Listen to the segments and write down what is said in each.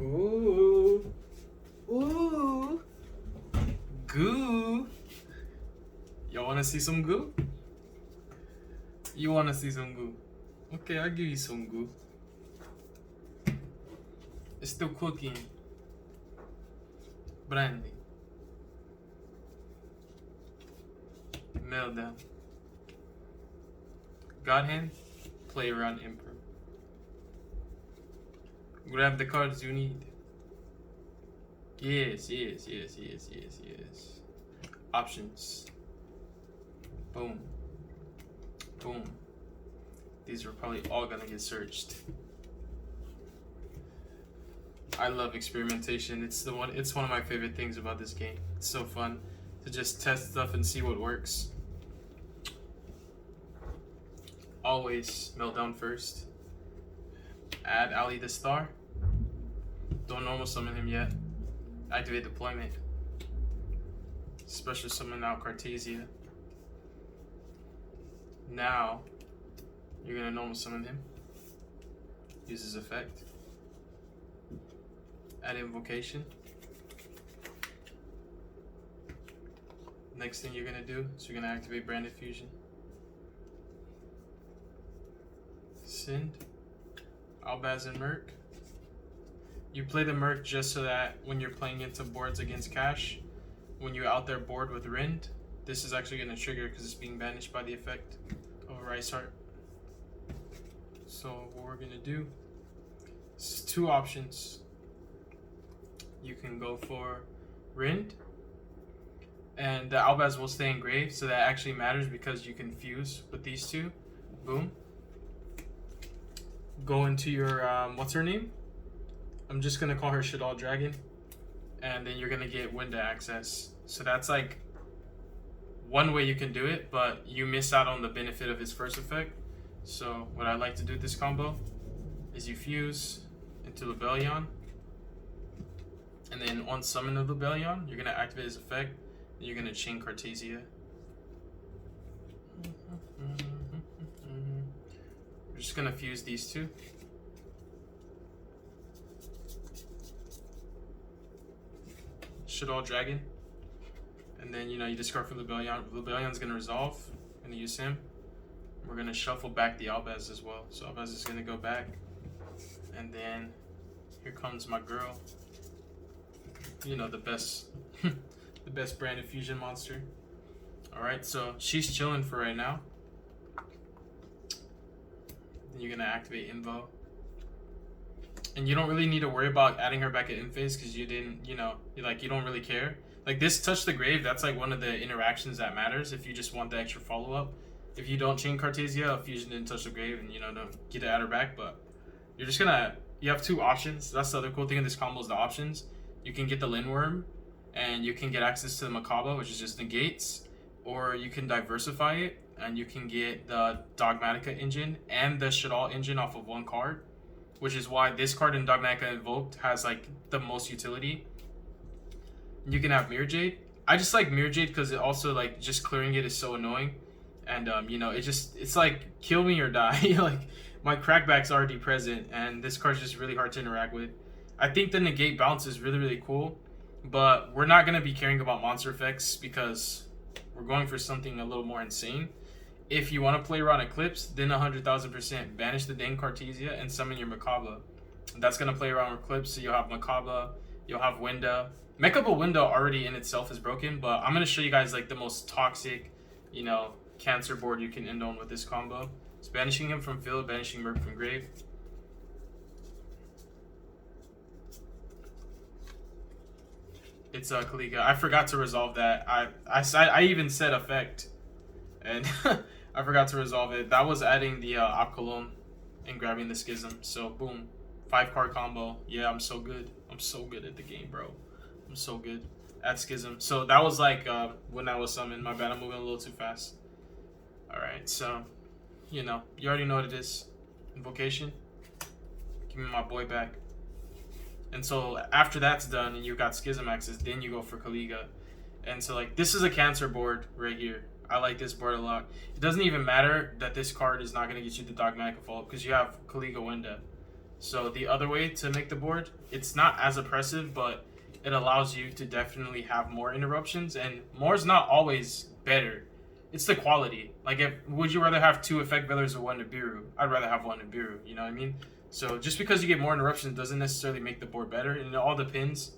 Ooh. Ooh. Goo. Y'all wanna see some goo? You wanna see some goo? Okay, I'll give you some goo. It's still cooking. Brandy. Meltdown. God hand. Play around Emperor. Grab the cards you need. Yes. Options. Boom. Boom. These are probably all gonna get searched. I love experimentation. It's one of my favorite things about this game. It's so fun to just test stuff and see what works. Always Meltdown first. Add Ali the Star. Don't normal summon him yet. Activate deployment. Special summon out Cartesia. Now you're gonna normal summon him. Use his effect. Add invocation. Next thing you're gonna do is you're gonna activate Branded Fusion. Send Albaz and Merc. You play the Merc just so that when you're playing into boards against Cash, when you're out there board with Rind, this is actually going to trigger because it's being banished by the effect of Rice Heart. So what we're going to do is two options. You can go for Rind, and the Albaz will stay engraved, so that actually matters because you can fuse with these two. Boom. Go into your, what's her name? I'm just going to call her Shadal Dragon. And then you're going to get window access. So that's like one way you can do it, but you miss out on the benefit of his first effect. So what I like to do with this combo is you fuse into Lebellion. And then on summon of Lebellion, you're going to activate his effect. And you're going to chain Cartesia. We're just going to fuse these two. Shadal Dragon. And then, you discard for Lebellion. Lebellion's going to resolve. I'm going to use him. We're going to shuffle back the Albaz as well. So Albaz is going to go back. And then here comes my girl. The best the best branded fusion monster. Alright, so she's chilling for right now. Then you're going to activate Invo. And you don't really need to worry about adding her back at in phase because you didn't, you don't really care. Like this touch the grave, that's like one of the interactions that matters if you just want the extra follow-up. If you don't chain Cartesia, a fusion didn't touch the grave and don't get to add her back, but you're just gonna, you have two options. That's the other cool thing in this combo is the options. You can get the Lindworm and you can get access to the Makaba, which is just negates, or you can diversify it and you can get the Dogmatica engine and the Shadal engine off of one card. Which is why this card in Dogmatica Invoked has like the most utility. You can have Mirror Jade. I just like Mirror Jade because it also like just clearing it is so annoying. And it's like kill me or die. Like my crackback's already present and this card's just really hard to interact with. I think the negate bounce is really, really cool. But we're not gonna be caring about monster effects because we're going for something a little more insane. If you want to play around Eclipse, then 100,000% banish the dang Cartesia and summon your Makaba. That's going to play around Eclipse, so you'll have Makaba, you'll have Winda. Makeup Winda already in itself is broken, but I'm going to show you guys like the most toxic, cancer board you can end on with this combo. It's banishing him from field, banishing Merc from grave. It's Kaliga. I forgot to resolve that. I even said effect. And I forgot to resolve it. That was adding the Apkalon and grabbing the Schism. So boom, 5-card combo. Yeah, I'm so good. I'm so good at the game, bro. I'm so good at Schism. So that was like when I was summoned. My bad, I'm moving a little too fast. All right, so you already know what it is. Invocation. Give me my boy back. And so after that's done and you got Schism access, then you go for Kaliga. And so like this is a cancer board right here. I like this board a lot. It doesn't even matter that this card is not going to get you the Dogmatica follow-up because you have Kaliga Winda. So the other way to make the board, it's not as oppressive, but it allows you to definitely have more interruptions, and more is not always better. It's the quality. Like, if would you rather have 2 effect veilers or 1 Nibiru? I'd rather have 1 Nibiru, you know what I mean? So just because you get more interruptions doesn't necessarily make the board better, and it all depends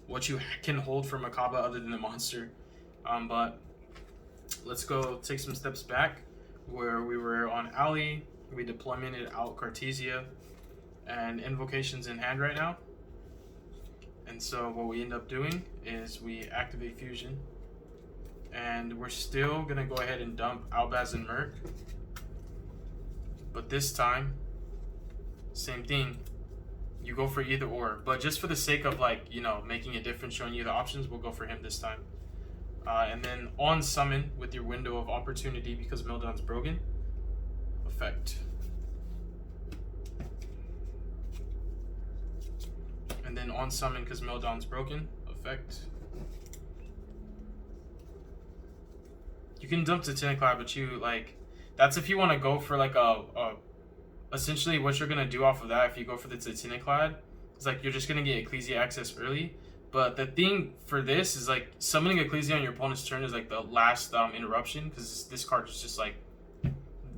what you can hold for Makaba other than the monster. But let's go take some steps back where we were on Ali. We deploymented out Cartesia and Invocations in hand right now. And so what we end up doing is we activate Fusion. And we're still going to go ahead and dump Albaz and Merc. But this time, same thing. You go for either or. But just for the sake of, like, you know, making a difference, showing you the options, we'll go for him this time. And then on summon with your window of opportunity because Mildon's broken. Effect. And then on summon because Mildon's broken. Effect. You can dump to Tentaclad, but you, like, that's if you want to go for, like, essentially what you're going to do off of that if you go for the Tentaclad, it's like you're just going to get Ecclesia access early. But the thing for this is, like, summoning Ecclesia on your opponent's turn is, like, the last interruption, because this card is just, like,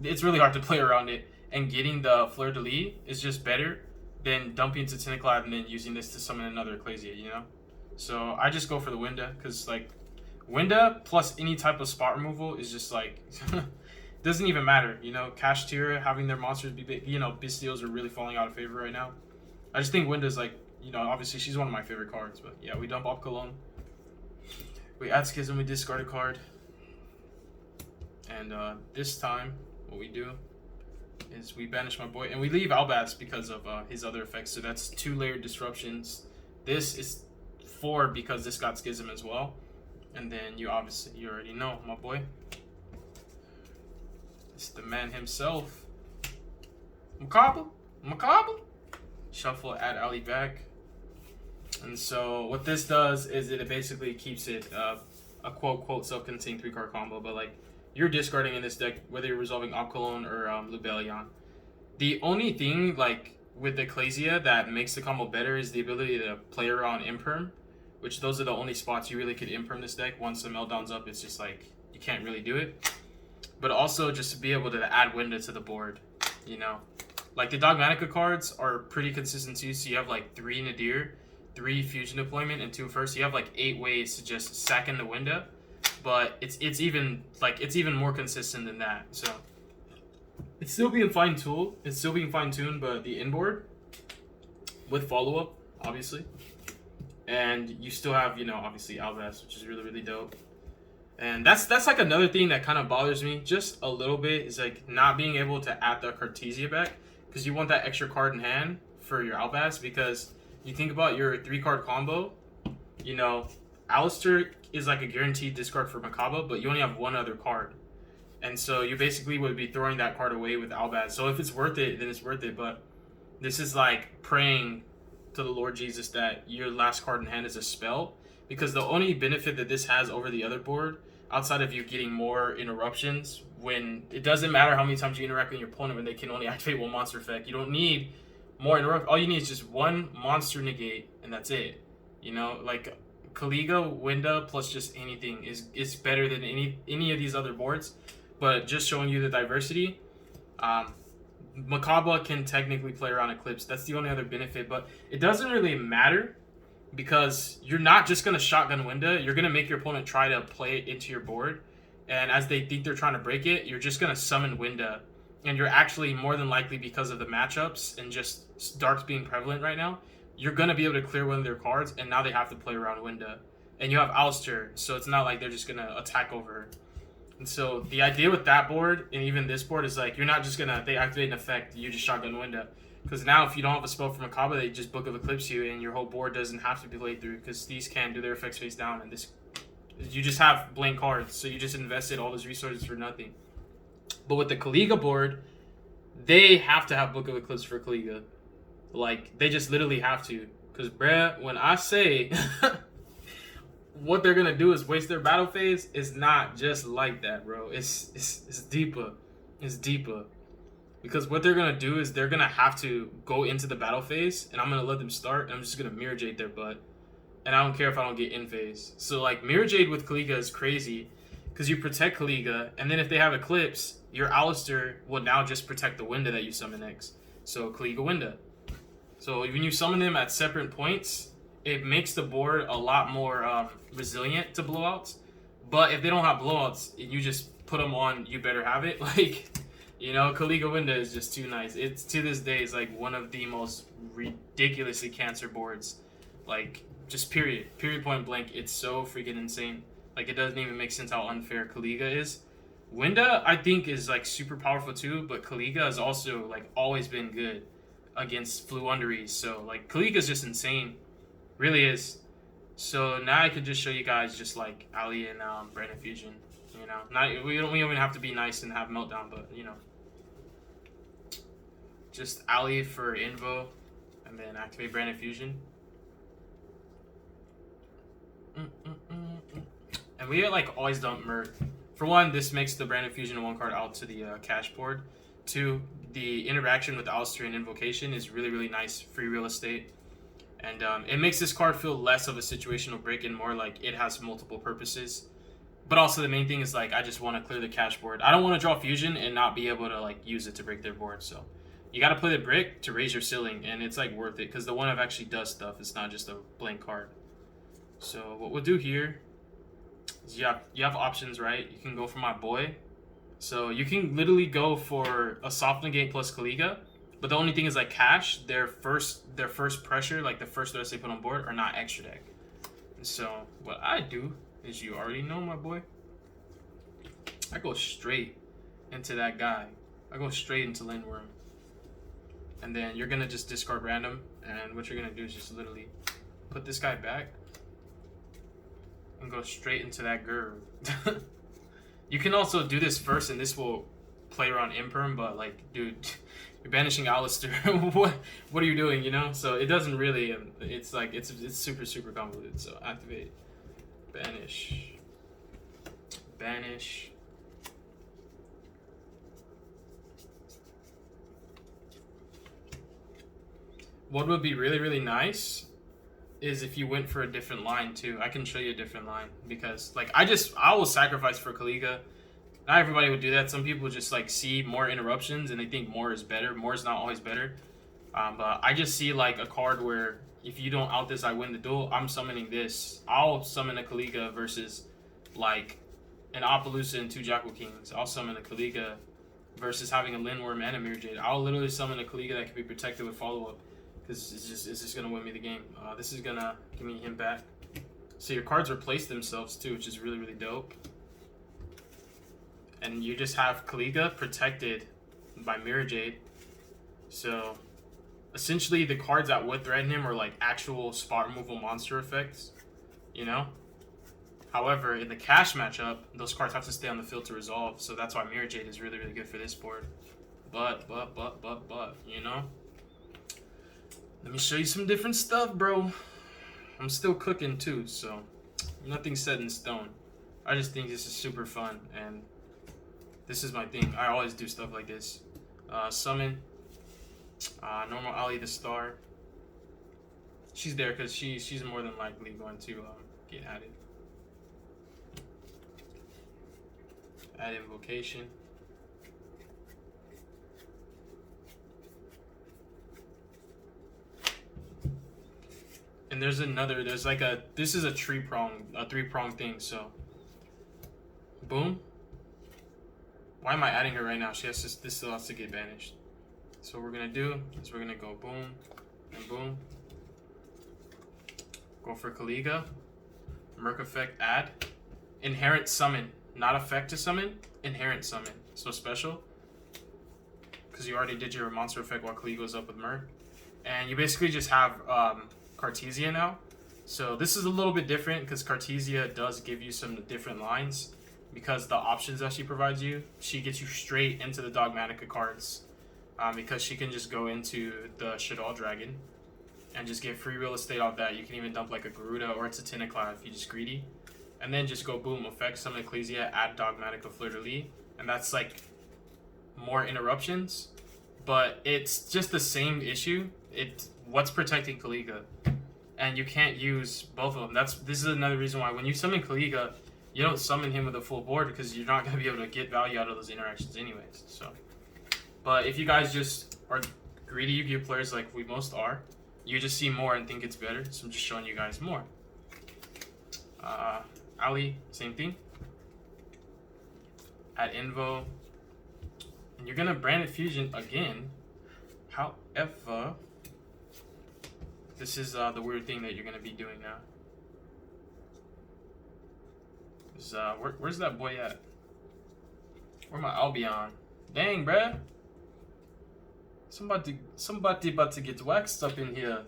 it's really hard to play around it. And getting the Fleur de Lis is just better than dumping to Tentaclad and then using this to summon another Ecclesia, you know? So I just go for the Winda, because, like, Winda plus any type of spot removal is just, like, doesn't even matter, you know? Cash Tira, having their monsters be big, you know, Bystials are really falling out of favor right now. I just think Winda's, like, you know, obviously she's one of my favorite cards, but yeah, we dump Op Cologne. We add Schism, we discard a card. And this time, what we do is we banish my boy, and we leave Albaz because of his other effects, so that's 2 layered disruptions. This is 4 because this got Schism as well. And then you already know, my boy. It's the man himself. Makaba. Shuffle, add Ali back. And so what this does is it basically keeps it a quote self-contained 3-card combo, but like you're discarding in this deck whether you're resolving Op Cologne or Lubellion. The only thing like with Ecclesia that makes the combo better is the ability to play around Imperm, which those are the only spots you really could Imperm this deck. Once the Meltdown's up, it's just like you can't really do it. But also just to be able to add Winda to the board, you know. Like the Dogmatica cards are pretty consistent too, so you have like 3 Nadir, 3 Fusion Deployment, and 2 First. You have like 8 ways to just sack in the Winda, but it's even more consistent than that. So it's still being fine-tuned. But the inboard with follow-up, obviously, and you still have, you know, obviously Albaz, which is really dope. And that's like another thing that kind of bothers me just a little bit is like not being able to add the Cartesia back, because you want that extra card in hand for your Albaz. Because you think about your 3-card combo, you know, Alistair is like a guaranteed discard for Makaba, but you only have 1 other card. And so you basically would be throwing that card away with Albaz. So if it's worth it, then it's worth it. But this is like praying to the Lord Jesus that your last card in hand is a spell. Because the only benefit that this has over the other board, outside of you getting more interruptions, when it doesn't matter how many times you interact with your opponent when they can only activate 1 monster effect. You don't need more interrupt. All you need is just 1 monster negate, and that's it. You know, like Kaliga, Winda, plus just anything is better than any of these other boards. But just showing you the diversity, Makaba can technically play around Eclipse. That's the only other benefit, but it doesn't really matter because you're not just going to shotgun Winda. You're going to make your opponent try to play it into your board, and as they think they're trying to break it, you're just going to summon Winda, and you're actually more than likely, because of the matchups and just darks being prevalent right now, you're going to be able to clear one of their cards, and now they have to play around Winda. And you have Alistair, so it's not like they're just going to attack over her. And so the idea with that board, and even this board, is like, you're not just going to, they activate an effect, you just shotgun Winda. Because now if you don't have a spell from Makaba, they just Book of Eclipse you, and your whole board doesn't have to be played through, because these can do their effects face down, and this, you just have blank cards, so you just invested all those resources for nothing. But with the Kaliga board, they have to have Book of Eclipse for Kaliga. Like, they just literally have to. Because, bruh, when I say what they're going to do is waste their battle phase, it's not just like that, bro. It's deeper. It's deeper. Because what they're gonna do is they're gonna have to go into the battle phase, and I'm gonna let them start, and I'm just gonna Mirror Jade their butt. And I don't care if I don't get in phase. So like Mirror Jade with Kaliga is crazy, because you protect Kaliga, and then if they have Eclipse, your Alistair will now just protect the Winda that you summon next. So Kaliga Winda. So when you summon them at separate points, it makes the board a lot more resilient to blowouts. But if they don't have blowouts, you just put them on. You better have it. Like, you know, Kaliga Winda is just too nice. It's to this day is like one of the most ridiculously cancer boards. Like, just period point blank. It's so freaking insane. Like, it doesn't even make sense how unfair Kaliga is. Winda, I think, is like super powerful too, but Kaliga has also like always been good against Fluunderies. So like Kaliga's just insane, really is. So now I could just show you guys just like Ali and Brand Fusion. You know, not we don't even have to be nice and have Meltdown, but you know, just Ali for Invo, and then activate Brand Fusion. And we like always dump Merc. For one, this makes the Brand Fusion one card out to the cash board. Two, the interaction with Alistair and Invocation is really, really nice, free real estate. And it makes this card feel less of a situational break and more like it has multiple purposes. But also the main thing is like I just want to clear the cash board. I don't want to draw Fusion and not be able to like use it to break their board. So you got to play the brick to raise your ceiling, and it's like worth it because the 1-of actually does stuff. It's not just a blank card. So what we'll do here is you have options, right? You can go for my boy. So you can literally go for a soft negate plus Kaliga, but the only thing is like cash, their first pressure, like the first threats they put on board, are not extra deck. And so what I do is, you already know my boy, I go straight into that guy. I go straight into Lindworm. And then you're gonna just discard random, and what you're gonna do is just literally put this guy back and go straight into that GUU. You can also do this first, and this will play around Imperm, but like, dude, you're banishing Alistair. what are you doing, you know? So it doesn't really, it's like, it's super, super convoluted. So activate, banish. What would be really, really nice is if you went for a different line too. I can show you a different line, because like I will sacrifice for Kaliga. Not everybody would do that. Some people just like see more interruptions and they think more is better. More is not always better. But I just see like a card where if you don't out this, I win the duel. I'm summoning this. I'll summon a Kaliga versus like an Appaloosa and 2 Jackal Kings. I'll summon a Kaliga versus having a Lindworm and a Mirror Jade. I'll literally summon a Kaliga that can be protected with follow up. Because it's just going to win me the game. This is going to give me him back. So your cards replace themselves too, which is really, really dope. And you just have Kaliga protected by Mirror Jade. So essentially the cards that would threaten him are like actual spot removal monster effects, you know? However, in the cash matchup, those cards have to stay on the field to resolve. So that's why Mirror Jade is really, really good for this board. But, you know? Let me show you some different stuff, bro. I'm still cooking too, so nothing's set in stone. I just think this is super fun, and this is my thing. I always do stuff like this. Summon. Normal Ali the Star. She's there because she's more than likely going to get added. Add Invocation. And there's like this is a three-prong thing, so. Boom. Why am I adding her right now? This still has to get banished. So what we're gonna do is we're gonna go boom, and boom. Go for Kaliga. Merc effect add. Inherent summon. Not effect to summon, inherent summon. So special. Because you already did your monster effect while Kaliga goes up with Merc. And you basically just have Cartesia now. So this is a little bit different because Cartesia does give you some different lines, because the options that she provides you, she gets you straight into the Dogmatica cards, because she can just go into the Shadal Dragon and just get free real estate off that. You can even dump like a Garuda or it's a Tentaclad if you're just greedy, and then just go boom, effect summon Ecclesia, add Dogmatica Fleur de Lis, and that's like more interruptions. but it's just the same issue. What's protecting Kaliga, and you can't use both of them. This is another reason why when you summon Kaliga, you don't summon him with a full board because you're not gonna be able to get value out of those interactions anyways. So, but if you guys just are greedy Yu-Gi-Oh players like we most are, you just see more and think it's better. So I'm just showing you guys more. Ali, same thing. Add Invo. And you're gonna brand it Fusion again. However, this is the weird thing that you're gonna be doing now. Is, where's that boy at? Where my Albion? Dang, bruh. Somebody about to get waxed up in here.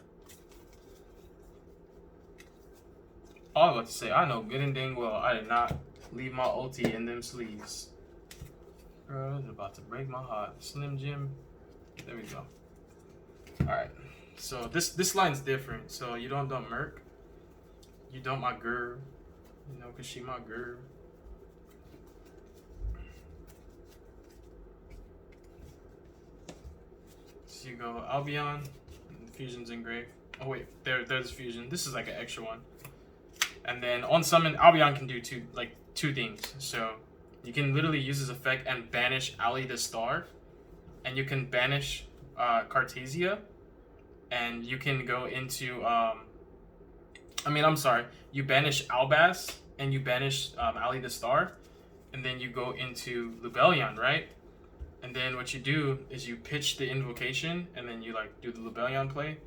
I was about to say, I know good and dang well I did not leave my ulti in them sleeves. Bro, it's about to break my heart. Slim Jim. There we go. Alright. So this line's different. So you don't dump Merc. You dump my GUU. You know, cause she my GUU. So you go Albion. Fusion's engraved. Oh wait, there's Fusion. This is like an extra one. And then on summon, Albion can do two things. So you can literally use his effect and banish Ali the Star, and you can banish Cartesia, and you can go into you banish Albas and you banish Ali the Star, and then you go into Lubellion, right? And then what you do is you pitch the invocation, and then you like do the Lubellion play.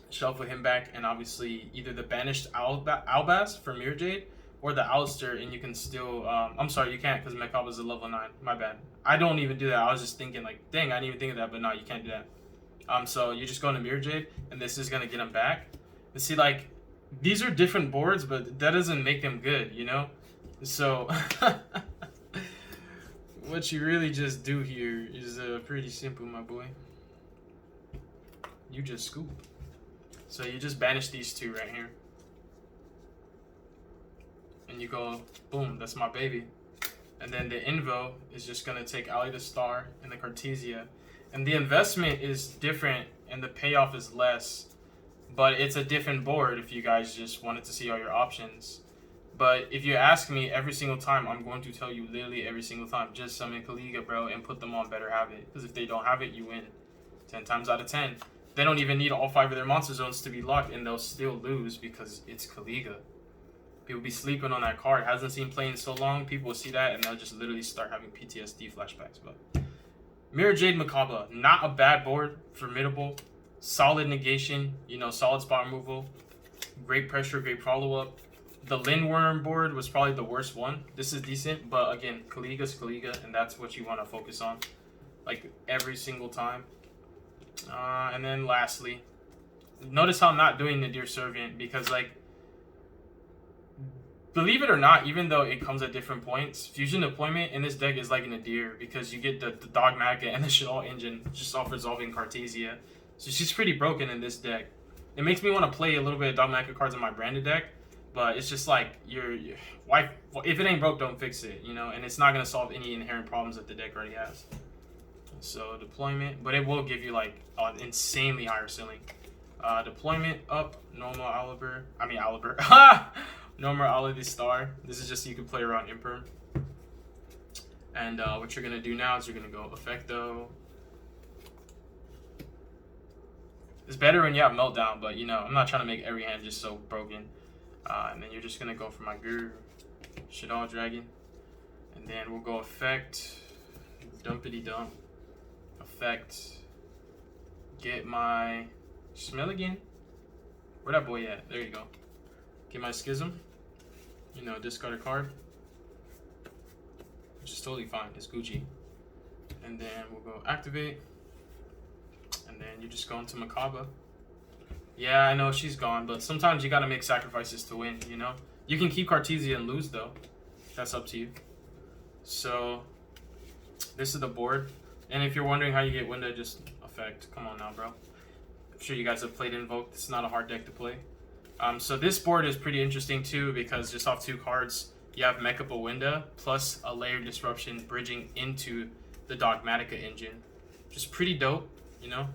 Shuffle him back, and obviously either the banished Albas for Mirror Jade or the Ouster, and you can still I'm sorry, you can't because Mekaba's a level 9. My bad. I don't even do that. I was just thinking like, dang, I didn't even think of that, but no, you can't do that. So you just go into Mirror Jade, and this is gonna get him back. And see, like, these are different boards, but that doesn't make them good, you know? So what you really just do here is pretty simple, my boy. You just scoop. So you just banish these two right here. And you go, boom, that's my baby. And then the Invo is just gonna take Ali the Star and the Cartesia. And the investment is different and the payoff is less. But it's a different board if you guys just wanted to see all your options. But if you ask me every single time, I'm going to tell you literally every single time, just summon Kaliga, bro, and put them on Better Have It. Because if they don't have it, you win. 10 times out of 10. They don't even need all 5 of their monster zones to be locked, and they'll still lose because it's Kaliga. People be sleeping on that card. Hasn't seen play in so long. People will see that, and they'll just literally start having PTSD flashbacks. But Mirror Jade Mekaba, not a bad board. Formidable. Solid negation. You know, solid spot removal. Great pressure, great follow-up. The Lindworm board was probably the worst one. This is decent, but again, Kaliga's Kaliga, and that's what you want to focus on. Like, every single time. And then lastly, notice how I'm not doing the Dear Servant because, like, believe it or not, even though it comes at different points, Fusion deployment in this deck is like an Nadir because you get the Dogmatica and the Shadal engine just off resolving Cartesia. So she's pretty broken in this deck. It makes me want to play a little bit of Dogmatica cards in my branded deck, but it's just like, why, if it ain't broke, don't fix it, you know? And it's not going to solve any inherent problems that the deck already has. So deployment, but it will give you like an insanely higher ceiling. Deployment up, normal Oliver. Normal Oliver Star. This is just so you can play around Imperm. And what you're gonna do now is you're gonna go Effecto. It's better when you have Meltdown, but you know, I'm not trying to make every hand just so broken. And then you're just gonna go for my GUU, Shadal Dragon. And then we'll go Effect, Dumpity Dump. Effect, get my Smell again. Where that boy at? There you go. Get my Schism. You know, discard a card, which is totally fine. It's Gucci. And then we'll go activate. And then you just go into Mekaba. Yeah, I know she's gone, but sometimes you gotta make sacrifices to win. You know, you can keep Cartesia and lose though. That's up to you. So this is the board. And if you're wondering how you get Winda, just Effect. Come on now, bro. I'm sure you guys have played Invoke. It's not a hard deck to play. So this board is pretty interesting too because just off 2 cards, you have Mekapa Winda plus a Layered Disruption bridging into the Dogmatica engine. just pretty dope, you know.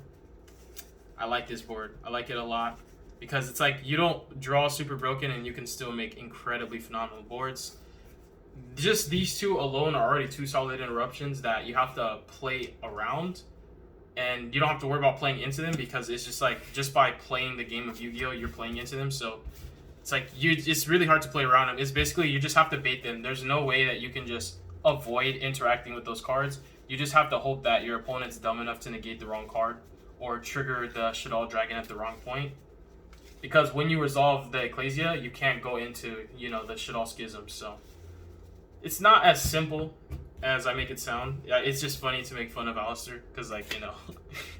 I like this board. I like it a lot because it's like you don't draw super broken and you can still make incredibly phenomenal boards. Just these two alone are already two solid interruptions that you have to play around, and you don't have to worry about playing into them because it's just like just by playing the game of Yu-Gi-Oh, you're playing into them. So it's like it's really hard to play around them. It's basically you just have to bait them. There's no way that you can just avoid interacting with those cards. You just have to hope that your opponent's dumb enough to negate the wrong card or trigger the Shaddoll Dragon at the wrong point. Because when you resolve the Ecclesia, you can't go into, you know, the Shaddoll Schism. So it's not as simple as I make it sound. Yeah, it's just funny to make fun of Alistair because, like, you know,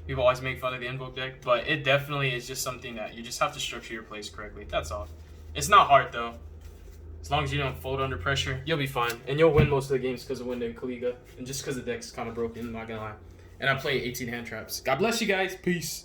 people always make fun of the Invoke deck. But it definitely is just something that you just have to structure your plays correctly. That's all. It's not hard, though. As long as you don't fold under pressure, you'll be fine. And you'll win most of the games because of Wind and Kaliga. And just because the deck's kind of broken, I'm not going to lie. And I play 18 hand traps. God bless you guys. Peace.